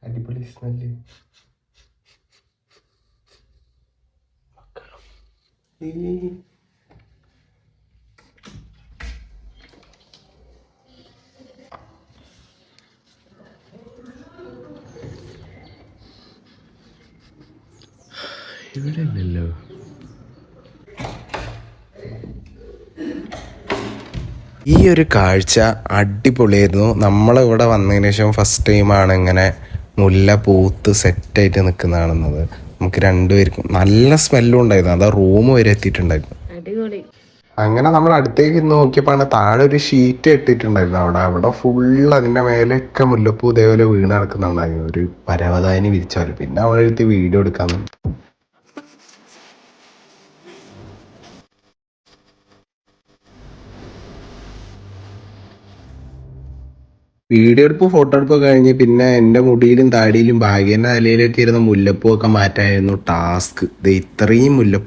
അടിപൊളി സ്മെല്ല്. ഇവിടെ ഇല്ലല്ലോ. ഈ ഒരു കാഴ്ച അടിപൊളിയായിരുന്നു. നമ്മളിവിടെ വന്നതിന് ശേഷം ഫസ്റ്റ് ടൈമാണ് ഇങ്ങനെ മുല്ല പൂത്ത് സെറ്റായിട്ട് നിൽക്കുന്ന കാണുന്നത്. നമുക്ക് രണ്ടുപേർക്കും നല്ല സ്മെല്ലും ഉണ്ടായിരുന്നു. അതാ റൂം വരെ എത്തിയിട്ടുണ്ടായിരുന്നു. അങ്ങനെ നമ്മൾ അടുത്തേക്ക് നോക്കിയപ്പോഴാണ് താഴെ ഒരു ഷീറ്റ് ഇട്ടിട്ടുണ്ടായിരുന്നു. അവിടെ ഫുള്ള് അതിൻ്റെ മേലെയൊക്കെ മുല്ലപ്പൂ ഇതേപോലെ വീണ് നടക്കുന്നുണ്ടായിരുന്നു. ഒരു പരവതാനി വിരിച്ചാൽ. പിന്നെ അവിടെ എടുത്ത് വീഡിയോ എടുക്കാൻ. വീഡിയോ എടുപ്പ് ഫോട്ടോ എടുപ്പൊക്കെ കഴിഞ്ഞ് പിന്നെ എൻ്റെ മുടിയിലും താടിയിലും ഭാഗ്യൻ്റെ തലയിലൊക്കെ ഇരുന്ന മുല്ലപ്പൂ ഒക്കെ മാറ്റായിരുന്നു ടാസ്ക്. ഇത് ഇത്രയും മുല്ലപ്പൂ